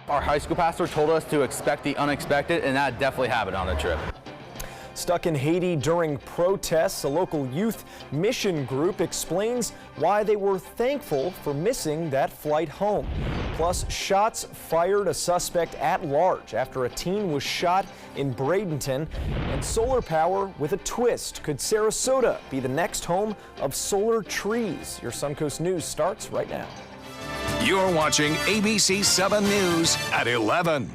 Our high school pastor told us to expect the unexpected, and that definitely happened on the trip. Stuck in Haiti during protests, a local youth mission group explains why they were thankful for missing that flight home. Plus, shots fired, a suspect at large after a teen was shot in Bradenton. And solar power with a twist. Could Sarasota be the next home of solar trees? Your Suncoast News starts right now. You're watching ABC 7 News at 11.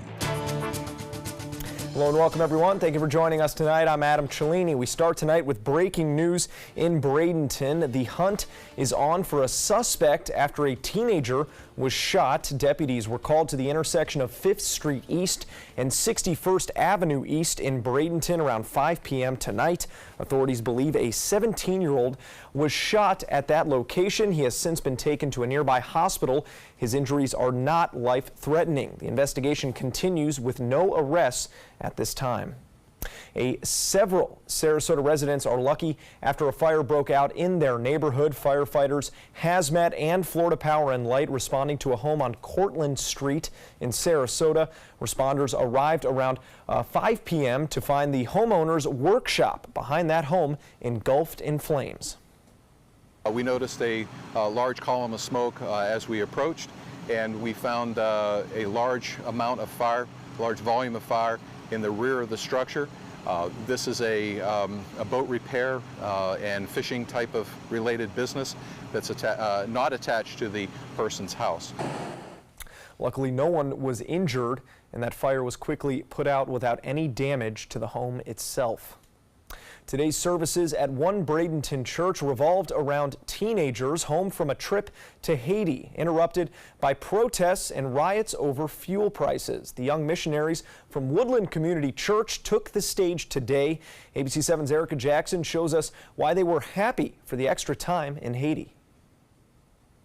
Hello and welcome, everyone. Thank you for joining us tonight. I'm Adam Cellini. We start tonight with breaking news in Bradenton. The hunt is on for a suspect after a teenager was shot. Deputies were called to the intersection of 5th Street East and 61st Avenue East in Bradenton around 5 p.m. tonight. Authorities believe a 17-year-old was shot at that location. He has since been taken to a nearby hospital. His injuries are not life-threatening. The investigation continues with no arrests at this time. Several Sarasota residents are lucky after a fire broke out in their neighborhood. Firefighters, Hazmat, and Florida Power and Light responding to a home on Cortlandt Street in Sarasota. Responders arrived around 5 p.m. to find the homeowner's workshop behind that home engulfed in flames. We noticed a large column of smoke as we approached, and we found a large amount of fire, large volume of fire in the rear of the structure. This is a boat repair and fishing type of related business that's not attached to the person's house. Luckily, no one was injured, and that fire was quickly put out without any damage to the home itself. Today's services at one Bradenton church revolved around teenagers home from a trip to Haiti, interrupted by protests and riots over fuel prices. The young missionaries from Woodland Community Church took the stage today. ABC 7's Erica Jackson shows us why they were happy for the extra time in Haiti.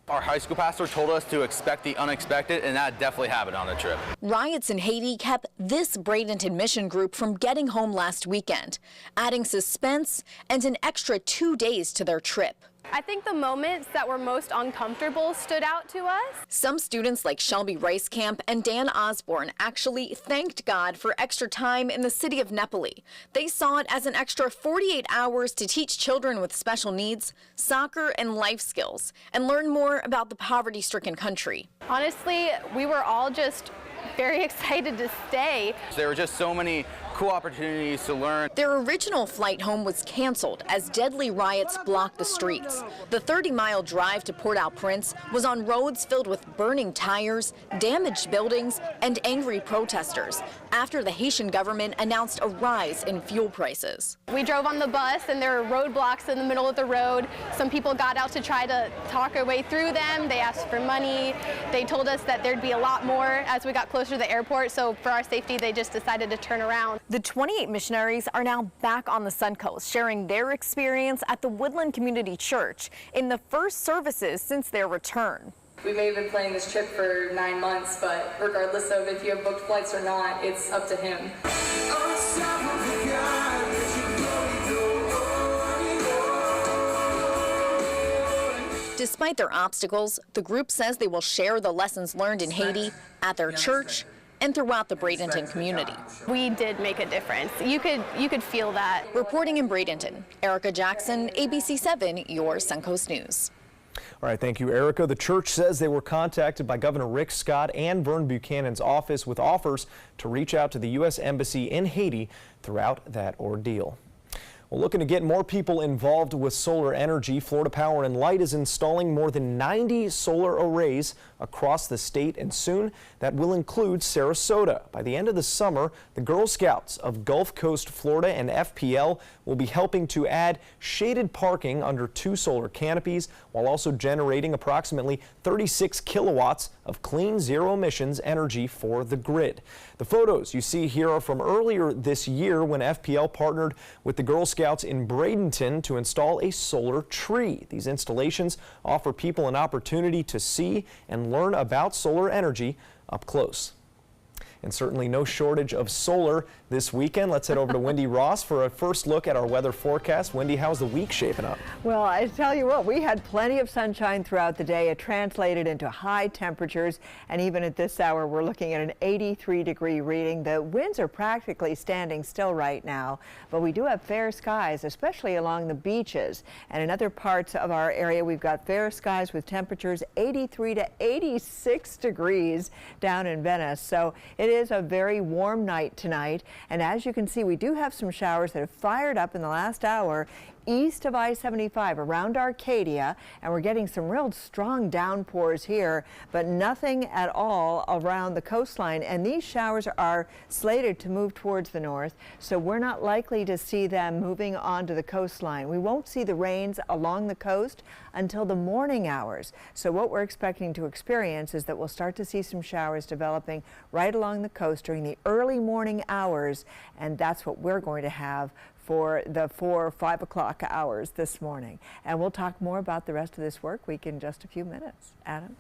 Our high school pastor told us to expect the unexpected, and that definitely happened on the trip. Riots in Haiti kept this Bradenton mission group from getting home last weekend, adding suspense and an extra 2 days to their trip. I think the moments that were most uncomfortable stood out to us. Some students like Shelby Ricecamp and Dan Osborne actually thanked God for extra time in the city of Nepali. They saw it as an extra 48 hours to teach children with special needs, soccer, and life skills, and learn more about the poverty-stricken country. Honestly, we were all just very excited to stay. There were just so many cool opportunities to learn. Their original flight home was canceled as deadly riots blocked the streets. The 30-mile drive to Port-au-Prince was on roads filled with burning tires, damaged buildings, and angry protesters after the Haitian government announced a rise in fuel prices. We drove on the bus and there were roadblocks in the middle of the road. Some people got out to try to talk our way through them. They asked for money. They told us that there'd be a lot more as we got closer to the airport, so for our safety they just decided to turn around. The 28 missionaries are now back on the Suncoast, sharing their experience at the Woodland Community Church in the first services since their return. We may have been planning this trip for 9 months, but regardless of if you have booked flights or not, it's up to him. Despite their obstacles, the group says they will share the lessons learned in Haiti at their church and throughout the Bradenton community. We did make a difference. You could feel that. Reporting in Bradenton, Erica Jackson, ABC 7, your Suncoast News. All right, thank you, Erica. The church says they were contacted by Governor Rick Scott and Vern Buchanan's office with offers to reach out to the U.S. Embassy in Haiti throughout that ordeal. Well, looking to get more people involved with solar energy, Florida Power and Light is installing more than 90 solar arrays across the state, and soon that will include Sarasota. By the end of the summer, the Girl Scouts of Gulf Coast, Florida and FPL will be helping to add shaded parking under 2 solar canopies while also generating approximately 36 kilowatts of clean zero emissions energy for the grid. The photos you see here are from earlier this year when FPL partnered with the Girl Scouts in Bradenton to install a solar tree. These installations offer people an opportunity to see and learn about solar energy up close. and certainly no shortage of solar this weekend. Let's head over to Wendy Ross for a first look at our weather forecast. Wendy, how's the week shaping up? Well, I tell you what, we had plenty of sunshine throughout the day. It translated into high temperatures, and even at this hour, we're looking at an 83-degree reading. The winds are practically standing still right now, but we do have fair skies, especially along the beaches. And in other parts of our area, we've got fair skies with temperatures 83 to 86 degrees down in Venice. So it is a very warm night tonight. And as you can see, we do have some showers that have fired up in the last hour east of I-75 around Arcadia, and we're getting some real strong downpours here, but nothing at all around the coastline. And these showers are slated to move towards the north, so we're not likely to see them moving onto the coastline. We won't see the rains along the coast until the morning hours. So what we're expecting to experience is that we'll start to see some showers developing right along the coast during the early morning hours, and that's what we're going to have for the 4 or 5 o'clock hours this morning. And we'll talk more about the rest of this work week in just a few minutes. Adam?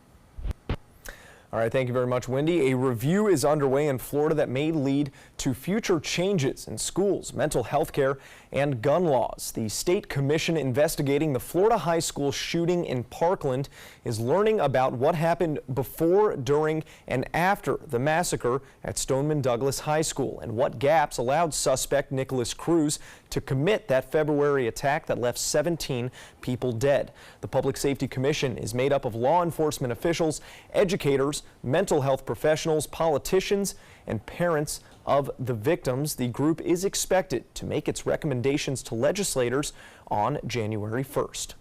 All right, thank you very much, Wendy. A review is underway in Florida that may lead to future changes in schools, mental health care, and gun laws. The state commission investigating the Florida high school shooting in Parkland is learning about what happened before, during, and after the massacre at Stoneman Douglas High School and what gaps allowed suspect Nicholas Cruz to commit that February attack that left 17 people dead. The Public Safety Commission is made up of law enforcement officials, educators, mental health professionals, politicians, and parents of the victims. The group is expected to make its recommendations to legislators on January 1st.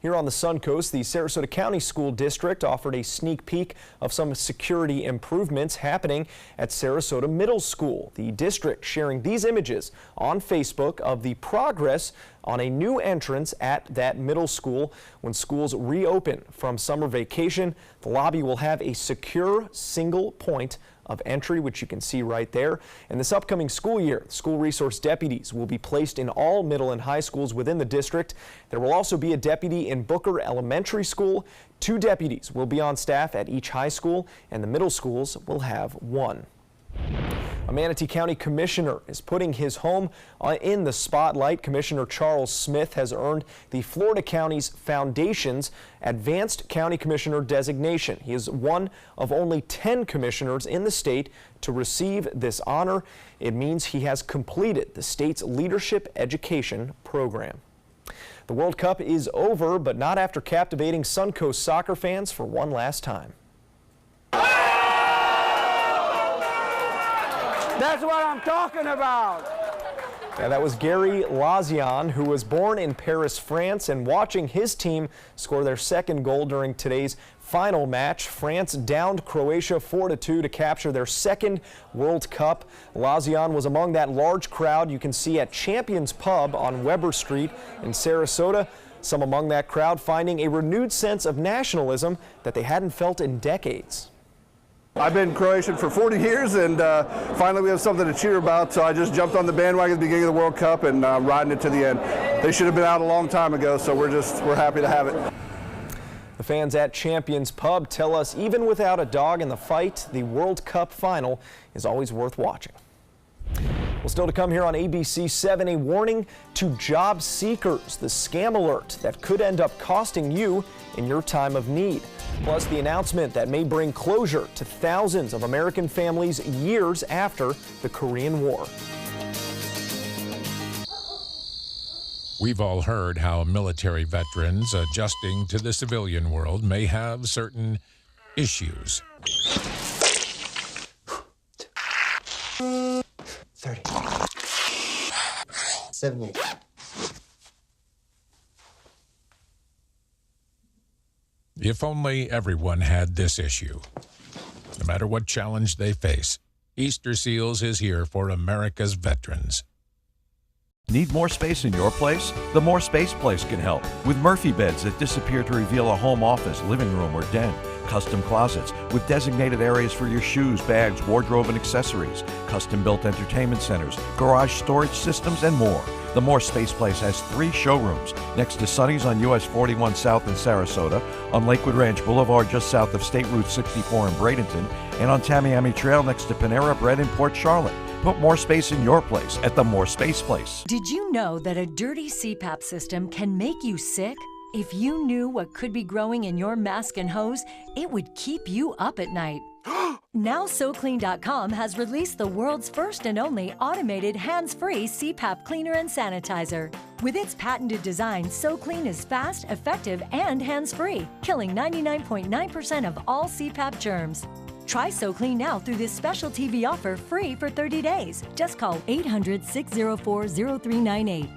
Here on the Suncoast, the Sarasota County School District offered a sneak peek of some security improvements happening at Sarasota Middle School. The district sharing these images on Facebook of the progress on a new entrance at that middle school. When schools reopen from summer vacation, the lobby will have a secure single point of entry, which you can see right there. In this upcoming school year, school resource deputies will be placed in all middle and high schools within the district. There will also be a deputy in Booker Elementary School. 2 deputies will be on staff at each high school, and the middle schools will have 1. A Manatee County commissioner is putting his home in the spotlight. Commissioner Charles Smith has earned the Florida County's Foundation's Advanced County Commissioner designation. He is one of only 10 commissioners in the state to receive this honor. It means he has completed the state's leadership education program. The World Cup is over, but not after captivating Suncoast soccer fans for one last time. That's what I'm talking about. Yeah, that was Gary Lazian, who was born in Paris, France, and watching his team score their second goal during today's final match. France downed Croatia 4-2 to capture their second World Cup. Lazian was among that large crowd you can see at Champions Pub on Weber Street in Sarasota. Some among that crowd finding a renewed sense of nationalism that they hadn't felt in decades. I've been Croatian for 40 years, and finally we have something to cheer about, so I just jumped on the bandwagon at the beginning of the World Cup and riding it to the end. They should have been out a long time ago, so we're happy to have it. The fans at Champions Pub tell us even without a dog in the fight, the World Cup final is always worth watching. Well, still to come here on ABC 7, a warning to job seekers, the scam alert that could end up costing you in your time of need. Plus, the announcement that may bring closure to thousands of American families years after the Korean War. We've all heard how military veterans adjusting to the civilian world may have certain issues. 30. 70. If only everyone had this issue. No matter what challenge they face, Easter Seals is here for America's veterans. Need more space in your place? The More Space Place can help with Murphy beds that disappear to reveal a home office, living room, or den. Custom closets with designated areas for your shoes, bags, wardrobe, and accessories. Custom-built entertainment centers, garage storage systems, and more. The More Space Place has 3 showrooms next to Sonny's on US 41 South in Sarasota, on Lakewood Ranch Boulevard just south of State Route 64 in Bradenton, and on Tamiami Trail next to Panera Bread in Port Charlotte. Put more space in your place at the More Space Place. Did you know that a dirty CPAP system can make you sick? If you knew what could be growing in your mask and hose, it would keep you up at night. Now SoClean.com has released the world's first and only automated hands-free CPAP cleaner and sanitizer. With its patented design, SoClean is fast, effective, and hands-free, killing 99.9% of all CPAP germs. Try SoClean now through this special TV offer free for 30 days. Just call 800-604-0398.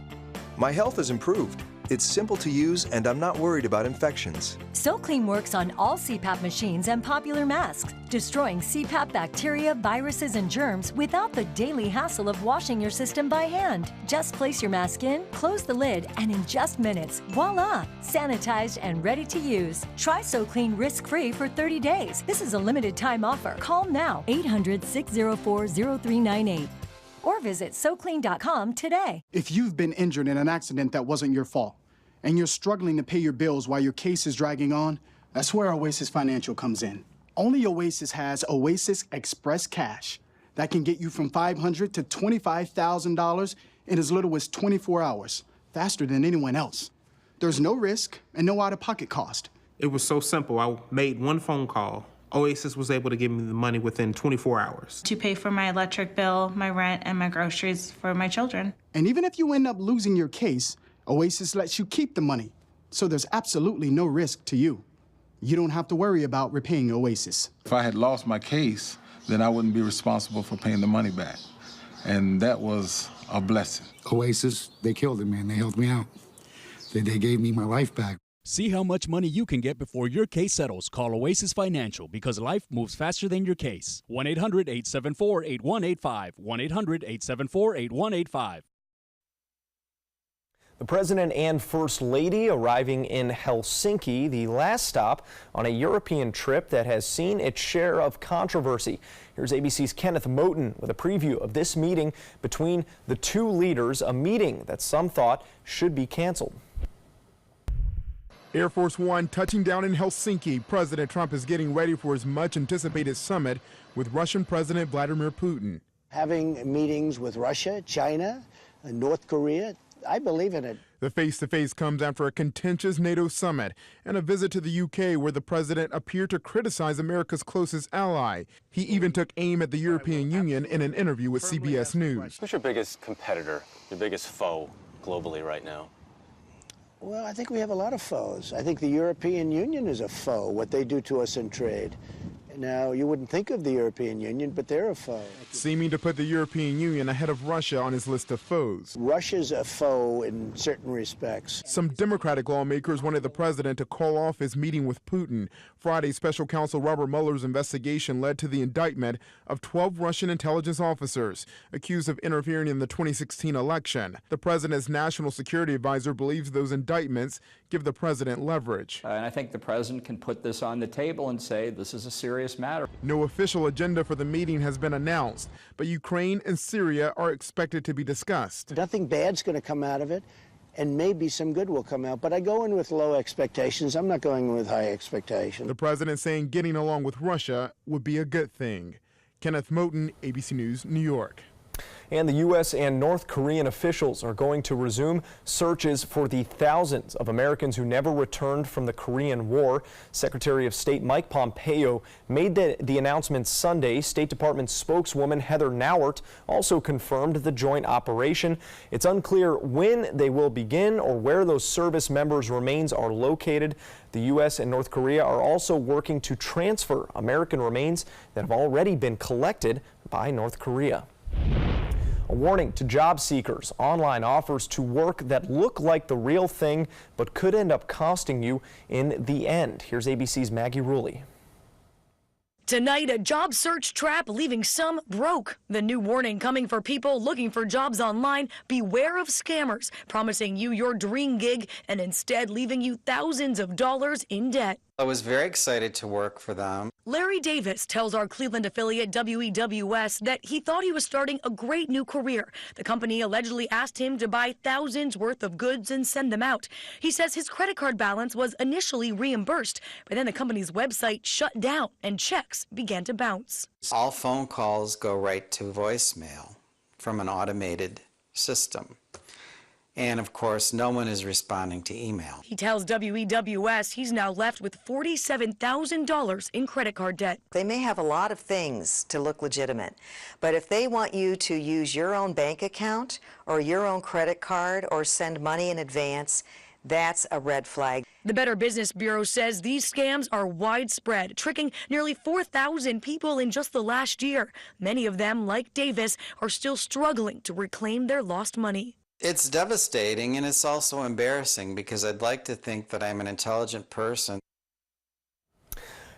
My health has improved. It's simple to use, and I'm not worried about infections. SoClean works on all CPAP machines and popular masks, destroying CPAP bacteria, viruses, and germs without the daily hassle of washing your system by hand. Just place your mask in, close the lid, and in just minutes, voila! Sanitized and ready to use. Try SoClean risk-free for 30 days. This is a limited time offer. Call now, 800-604-0398. Or visit SoClean.com today. If you've been injured in an accident that wasn't your fault, and you're struggling to pay your bills while your case is dragging on, that's where Oasis Financial comes in. Only Oasis has Oasis Express Cash that can get you from $500 to $25,000 in as little as 24 hours, faster than anyone else. There's no risk and no out-of-pocket cost. It was so simple. I made one phone call. Oasis was able to give me the money within 24 hours. To pay for my electric bill, my rent, and my groceries for my children. And even if you end up losing your case, Oasis lets you keep the money. So there's absolutely no risk to you. You don't have to worry about repaying Oasis. If I had lost my case, then I wouldn't be responsible for paying the money back. And that was a blessing. Oasis, they killed it, man. They helped me out. They gave me my life back. See how much money you can get before your case settles. Call Oasis Financial, because life moves faster than your case. 1-800-874-8185. 1-800-874-8185. The President and First Lady arriving in Helsinki, the last stop on a European trip that has seen its share of controversy. Here's ABC's Kenneth Moten with a preview of this meeting between the two leaders, a meeting that some thought should be canceled. Air Force One touching down in Helsinki. President Trump is getting ready for his much-anticipated summit with Russian President Vladimir Putin. Having meetings with Russia, China, and North Korea, I believe in it. The face-to-face comes after a contentious NATO summit and a visit to the UK where the president appeared to criticize America's closest ally. He even took aim at the European Union in an interview with CBS News. Who's your biggest competitor, your biggest foe globally right now? Well, I think we have a lot of foes. I think the European Union is a foe, what they do to us in trade. Now, you wouldn't think of the European Union, but they're a foe. Seeming to put the European Union ahead of Russia on his list of foes. Russia's a foe in certain respects. Some Democratic lawmakers wanted the president to call off his meeting with Putin. Friday, special counsel Robert Mueller's investigation led to the indictment of 12 Russian intelligence officers accused of interfering in the 2016 election. The president's national security advisor believes those indictments give the president leverage. And I think the president can put this on the table and say this is a serious matter. No official agenda for the meeting has been announced, but Ukraine and Syria are expected to be discussed. Nothing bad's going to come out of it, and maybe some good will come out. But I go in with low expectations. I'm not going in with high expectations. The president saying getting along with Russia would be a good thing. Kenneth Moten, ABC News, New York. And the U.S. and North Korean officials are going to resume searches for the thousands of Americans who never returned from the Korean War. Secretary of State Mike Pompeo made the announcement Sunday. State Department spokeswoman Heather Nauert also confirmed the joint operation. It's unclear when they will begin or where those service members' remains are located. The U.S. and North Korea are also working to transfer American remains that have already been collected by North Korea. A warning to job seekers. Online offers to work that look like the real thing but could end up costing you in the end. Here's ABC's Maggie Rulli. Tonight, a job search trap leaving some broke. The new warning coming for people looking for jobs online: beware of scammers promising you your dream gig and instead leaving you thousands of dollars in debt. I was very excited to work for them. Larry Davis tells our Cleveland affiliate WEWS that he thought he was starting a great new career. The company allegedly asked him to buy thousands worth of goods and send them out. He says his credit card balance was initially reimbursed, but then the company's website shut down and checks began to bounce. All phone calls go right to voicemail from an automated system. And of course, no one is responding to email. He tells WEWS he's now left with $47,000 in credit card debt. They may have a lot of things to look legitimate, but if they want you to use your own bank account or your own credit card or send money in advance, that's a red flag. The Better Business Bureau says these scams are widespread, tricking nearly 4,000 people in just the last year. Many of them, like Davis, are still struggling to reclaim their lost money. It's devastating, and it's also embarrassing because I'd like to think that I'm an intelligent person.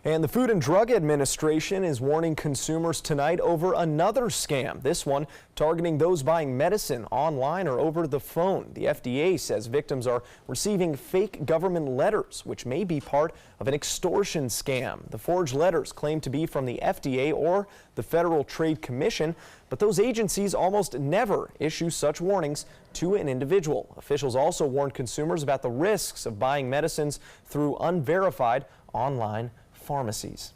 And the Food and Drug Administration is warning consumers tonight over another scam, this one targeting those buying medicine online or over the phone. The FDA says victims are receiving fake government letters, which may be part of an extortion scam. The forged letters claim to be from the FDA or the Federal Trade Commission, but those agencies almost never issue such warnings to an individual. Officials also warned consumers about the risks of buying medicines through unverified online pharmacies.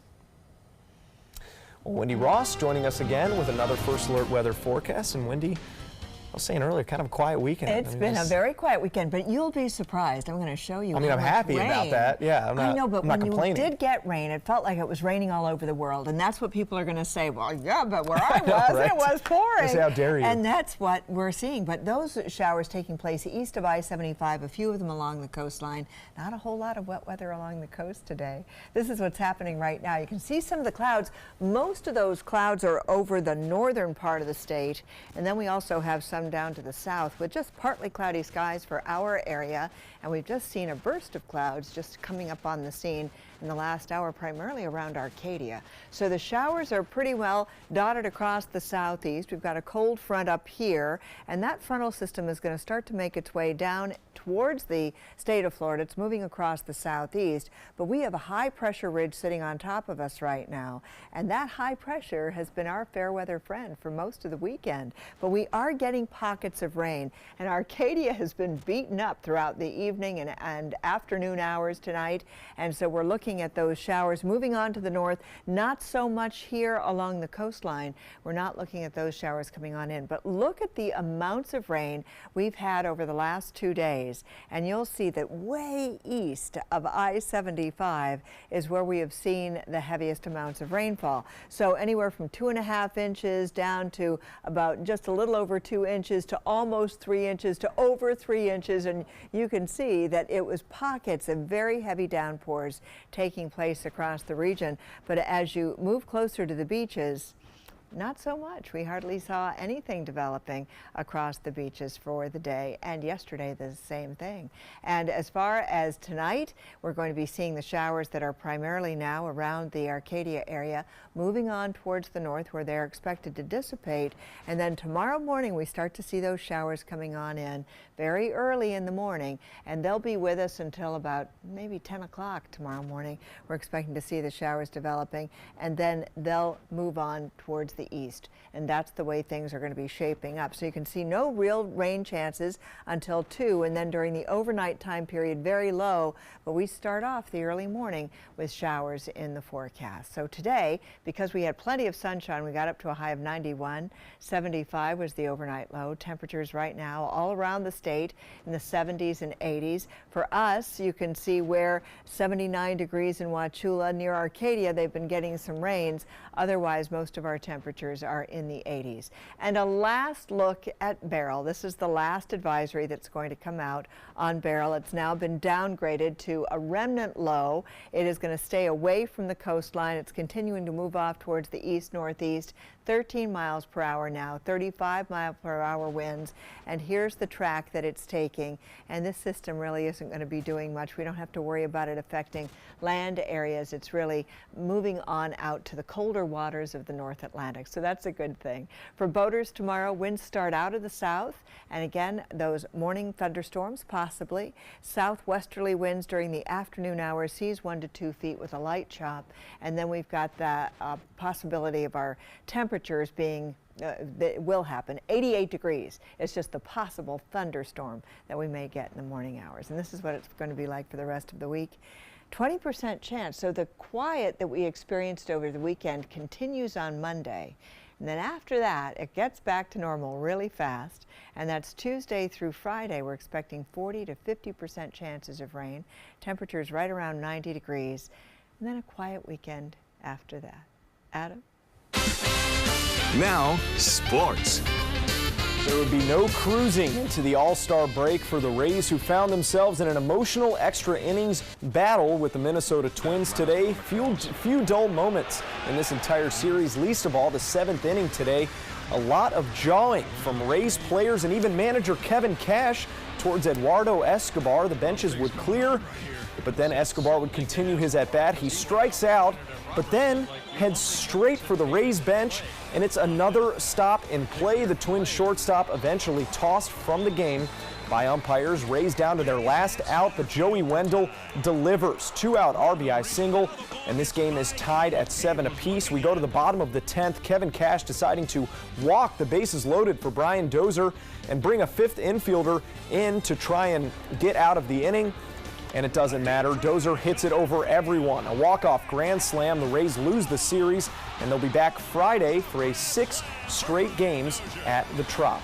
Well, Wendy Ross joining us again with another First Alert weather forecast. And Wendy, I was saying earlier, kind of a quiet weekend. It's been a very quiet weekend, but you'll be surprised. I'm going to show you. I mean, I'm happy about that. Yeah, I know, but when you did get rain, it felt like it was raining all over the world, and that's what people are going to say. Well, yeah, but where I was, right? It was pouring. Say, how dare you? And that's what we're seeing. But those showers taking place east of I-75, a few of them along the coastline. Not a whole lot of wet weather along the coast today. This is what's happening right now. You can see some of the clouds. Most of those clouds are over the northern part of the state, and then we also have some down to the south, with just partly cloudy skies for our area, and we've just seen a burst of clouds just coming up on the scene in the last hour, primarily around Arcadia. So the showers are pretty well dotted across the southeast. We've got a cold front up here, and that frontal system is going to start to make its way down towards the state of Florida. It's moving across the southeast, but we have a high pressure ridge sitting on top of us right now, and that high pressure has been our fair weather friend for most of the weekend. But we are getting pockets of rain, and Arcadia has been beaten up throughout the evening and afternoon hours tonight, and so we're looking at those showers moving on to the north. Not so much here along the coastline. We're not looking at those showers coming on in, but look at the amounts of rain we've had over the last 2 days, and you'll see that way east of I-75 is where we have seen the heaviest amounts of rainfall. So anywhere from 2.5 inches down to about just a little over 2 inches to almost 3 inches to over 3 inches, and you can see that it was pockets of very heavy downpours taking place across the region. But as you move closer to the beaches, not so much. We hardly saw anything developing across the beaches for the day, and yesterday the same thing. And as far as tonight, we're going to be seeing the showers that are primarily now around the Arcadia area, moving on towards the north where they're expected to dissipate. And then tomorrow morning we start to see those showers coming on in very early in the morning, and they'll be with us until about maybe 10 o'clock tomorrow morning. We're expecting to see the showers developing, and then they'll move on towards the east, and that's the way things are going to be shaping up. So you can see no real rain chances until 2, and then during the overnight time period very low, but we start off the early morning with showers in the forecast. So today, because we had plenty of sunshine, we got up to a high of 91. 75 was the overnight low. Temperatures right now all around the state in the 70s and 80s. For us, you can see where 79 degrees in Wauchula. Near Arcadia, they've been getting some rains. Otherwise, most of our temperatures are in the 80s. And a last look at Beryl. This is the last advisory that's going to come out on Beryl. It's now been downgraded to a remnant low. It is going to stay away from the coastline. It's continuing to move off towards the east-northeast. 13 miles per hour now, 35 mile per hour winds, and here's the track that it's taking. And this system really isn't going to be doing much. We don't have to worry about it affecting land areas. It's really moving on out to the colder waters of the North Atlantic. next, so that's a good thing. For boaters tomorrow, winds start out of the south, and again, those morning thunderstorms possibly. Southwesterly winds during the afternoon hours, seas 1 to 2 feet with a light chop, and then we've got the possibility of our temperatures being that will happen. 88 degrees. It's just the possible thunderstorm that we may get in the morning hours. And this is what it's going to be like for the rest of the week. 20% chance. So the quiet that we experienced over the weekend continues on Monday. And then after that, it gets back to normal really fast. And that's Tuesday through Friday. We're expecting 40 to 50% chances of rain. Temperatures right around 90 degrees. And then a quiet weekend after that. Adam? Now, sports. There would be no cruising into the All-Star break for the Rays, who found themselves in an emotional extra innings battle with the Minnesota Twins today. Few dull moments in this entire series, least of all the 7th inning today. A lot of jawing from Rays players and even manager Kevin Cash towards Eduardo Escobar. The benches would clear, but then Escobar would continue his at-bat. He strikes out, but then heads straight for the Rays bench, and it's another stop in play. The Twins shortstop eventually tossed from the game by umpires. Rays down to their last out, but Joey Wendell delivers. 2-out RBI single, and this game is tied at 7 apiece. We go to the bottom of the 10th. Kevin Cash deciding to walk the bases loaded for Brian Dozier and bring a 5th infielder in to try and get out of the inning. And it doesn't matter. Dozier hits it over everyone. A walk-off grand slam. The Rays lose the series, and they'll be back Friday for 6 straight games at the Trop.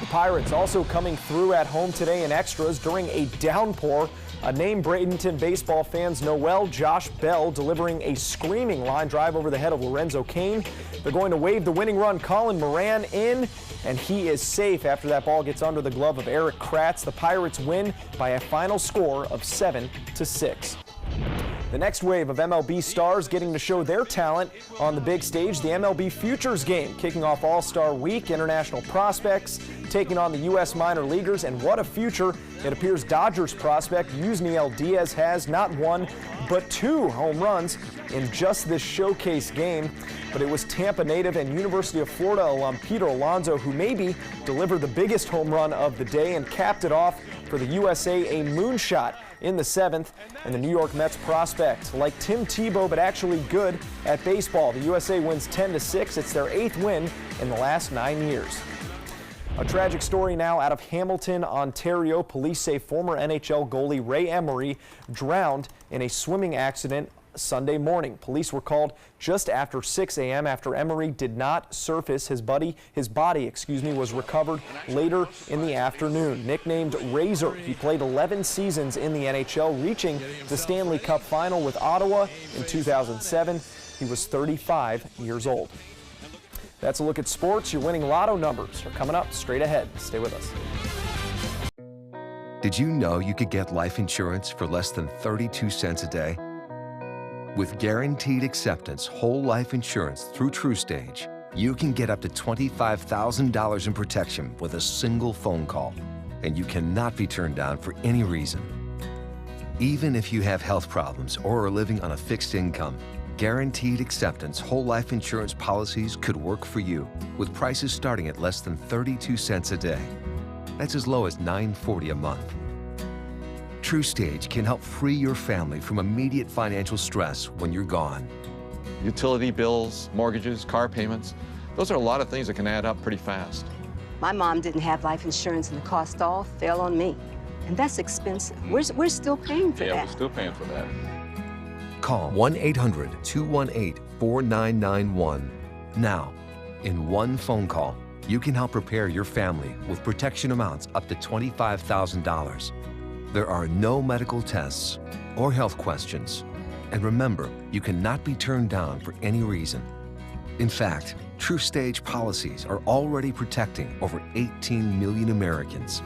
The Pirates also coming through at home today in extras during a downpour. A name Bradenton baseball fans know well, Josh Bell, delivering a screaming line drive over the head of Lorenzo Cain. They're going to wave the winning run. Colin Moran in, and he is safe after that ball gets under the glove of Eric Kratz. The Pirates win by a final score of 7-6. The next wave of MLB stars getting to show their talent on the big stage. The MLB Futures Game kicking off All-Star Week. International prospects taking on the U.S. minor leaguers, and what a future. It appears Dodgers prospect Yusniel Diaz has not 1 but 2 home runs in just this showcase game. But it was Tampa native and University of Florida alum Peter Alonso who maybe delivered the biggest home run of the day and capped it off for the USA, a moonshot in the 7th. And the New York Mets prospect, like Tim Tebow but actually good at baseball. The USA wins 10-6. It's their 8th win in the last 9 years. A tragic story now out of Hamilton, Ontario. Police say former NHL goalie Ray Emery drowned in a swimming accident Sunday morning. Police were called just after 6 a.m. after Emery did not surface. His body was recovered later in the afternoon. Nicknamed Razor, he played 11 seasons in the NHL, reaching the Stanley Cup final with Ottawa in 2007. He was 35 years old. That's a look at sports. Your winning lotto numbers are coming up straight ahead. Stay with us. Did you know you could get life insurance for less than 32 cents a day? With Guaranteed Acceptance whole life insurance through TruStage, you can get up to $25,000 in protection with a single phone call, and you cannot be turned down for any reason. Even if you have health problems or are living on a fixed income, Guaranteed Acceptance whole life insurance policies could work for you, with prices starting at less than 32 cents a day. That's as low as $9.40 a month. TruStage can help free your family from immediate financial stress when you're gone. Utility bills, mortgages, car payments, those are a lot of things that can add up pretty fast. My mom didn't have life insurance and the cost all fell on me. And that's expensive. We're still paying for that. Yeah, we're still paying for that. Call 1-800-218-4991. Now, in one phone call, you can help prepare your family with protection amounts up to $25,000. There are no medical tests or health questions. And remember, you cannot be turned down for any reason. In fact, TruStage policies are already protecting over 18 million Americans.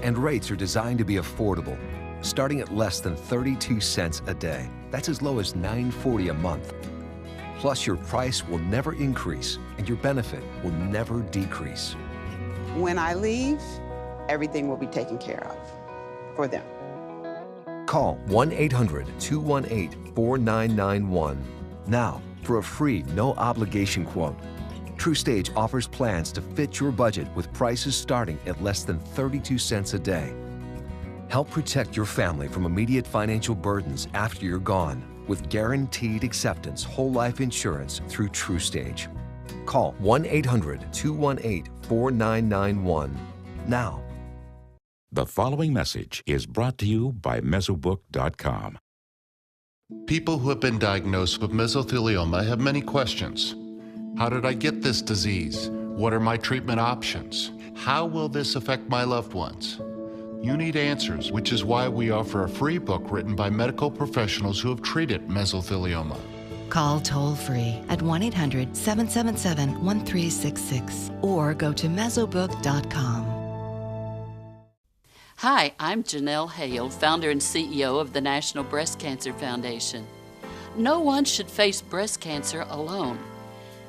And rates are designed to be affordable, starting at less than 32 cents a day. That's as low as $9.40 a month. Plus, your price will never increase and your benefit will never decrease. When I leave, everything will be taken care of for them. Call 1-800-218-4991 now for a free, no-obligation quote. TrueStage offers plans to fit your budget with prices starting at less than 32 cents a day. Help protect your family from immediate financial burdens after you're gone with guaranteed acceptance whole life insurance through TrueStage. Call 1-800-218-4991 now. The following message is brought to you by Mesobook.com. People who have been diagnosed with mesothelioma have many questions. How did I get this disease? What are my treatment options? How will this affect my loved ones? You need answers, which is why we offer a free book written by medical professionals who have treated mesothelioma. Call toll-free at 1-800-777-1366 or go to Mesobook.com. Hi, I'm Janelle Hale, founder and CEO of the National Breast Cancer Foundation. No one should face breast cancer alone.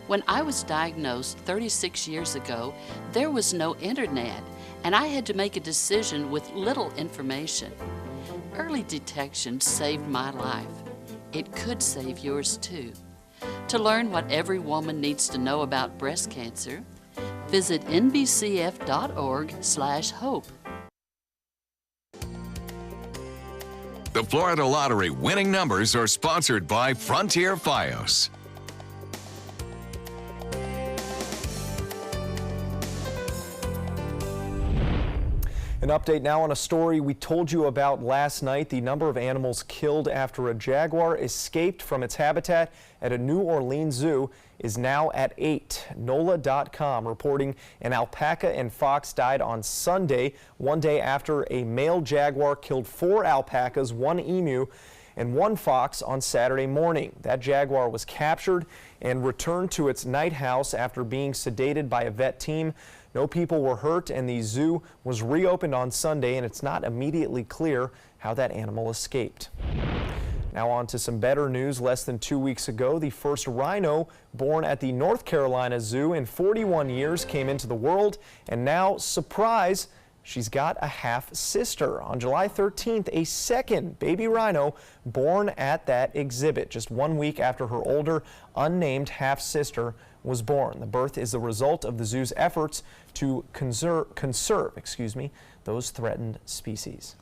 When I was diagnosed 36 years ago, there was no internet, and I had to make a decision with little information. Early detection saved my life. It could save yours too. To learn what every woman needs to know about breast cancer, visit nbcf.org/hope. The Florida Lottery winning numbers are sponsored by Frontier Fios. An update now on a story we told you about last night. The number of animals killed after a jaguar escaped from its habitat at a New Orleans zoo is now at 8. NOLA.com reporting an alpaca and fox died on Sunday, one day after a male jaguar killed 4 alpacas, 1 emu, and 1 fox on Saturday morning. That jaguar was captured and returned to its night house after being sedated by a vet team. No people were hurt, and the zoo was reopened on Sunday, and it's not immediately clear how that animal escaped. Now on to some better news. Less than 2 weeks ago, the first rhino born at the North Carolina Zoo in 41 years came into the world, and now, surprise, she's got a half-sister. On July 13th, a second baby rhino born at that exhibit, just 1 week after her older, unnamed half-sister was born. The birth is the result of the zoo's efforts to conserve those threatened species.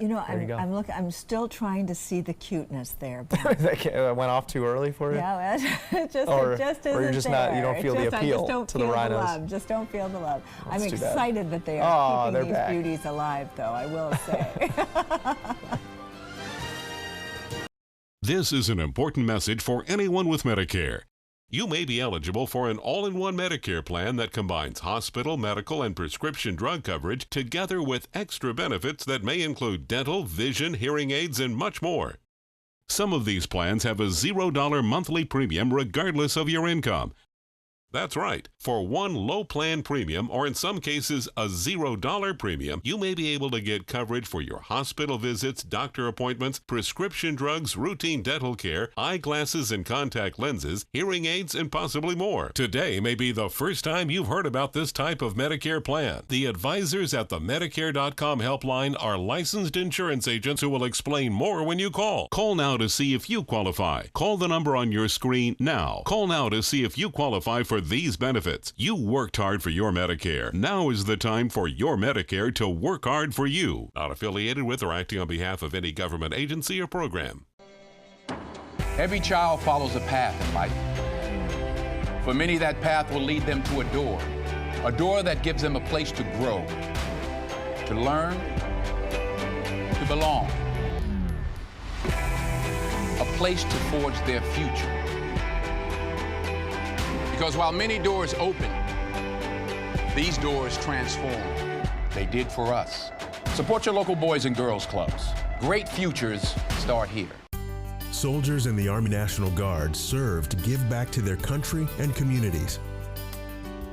You know, I'm still trying to see the cuteness there. That went off too early for you? Yeah, it just isn't or you're just there. not, you don't feel the appeal to the rhinos. Just don't feel the love. That's I'm excited that they are keeping these beauties alive, though, I will say. This is an important message for anyone with Medicare. You may be eligible for an all-in-one Medicare plan that combines hospital, medical, and prescription drug coverage together with extra benefits that may include dental, vision, hearing aids, and much more. Some of these plans have a $0 monthly premium regardless of your income. That's right. For one low plan premium, or in some cases a $0 premium, you may be able to get coverage for your hospital visits, doctor appointments, prescription drugs, routine dental care, eyeglasses and contact lenses, hearing aids, and possibly more. Today may be the first time you've heard about this type of Medicare plan. The advisors at the Medicare.com helpline are licensed insurance agents who will explain more when you call. Call now to see if you qualify. Call the number on your screen now. Call now to see if you qualify for these benefits. You worked hard for your Medicare. Now is the time for your Medicare to work hard for you. Not affiliated with or acting on behalf of any government agency or program. Every child follows a path in life. For many, that path will lead them to a door that gives them a place to grow, to learn, to belong, a place to forge their future. Because while many doors open, these doors transform. They did for us. Support your local Boys and Girls Clubs. Great futures start here. Soldiers in the Army National Guard serve to give back to their country and communities.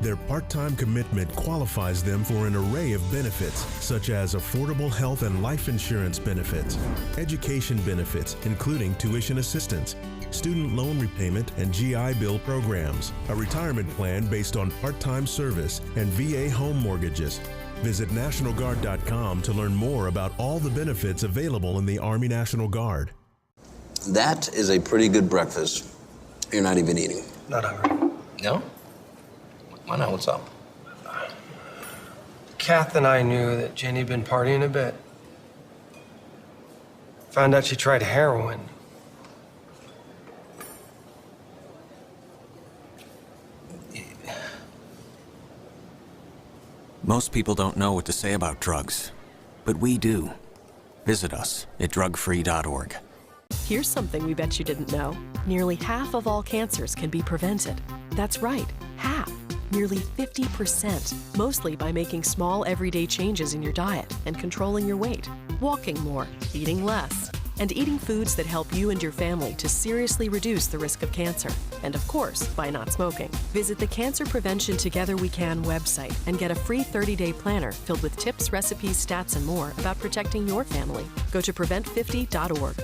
Their part-time commitment qualifies them for an array of benefits, such as affordable health and life insurance benefits, education benefits, including tuition assistance, student loan repayment and GI Bill programs, a retirement plan based on part-time service, and VA home mortgages. Visit NationalGuard.com to learn more about all the benefits available in the Army National Guard. That is a pretty good breakfast. You're not even eating. Not hungry. No? Why not? What's up? Kath and I knew that Jenny had been partying a bit. Found out she tried heroin. Most people don't know what to say about drugs, but we do. Visit us at drugfree.org. Here's something we bet you didn't know. Nearly half of all cancers can be prevented. That's right, half. Nearly 50%, mostly by making small everyday changes in your diet and controlling your weight, walking more, eating less, and eating foods that help you and your family to seriously reduce the risk of cancer. And of course, by not smoking. Visit the Cancer Prevention Together We Can website and get a free 30-day planner filled with tips, recipes, stats, and more about protecting your family. Go to prevent50.org.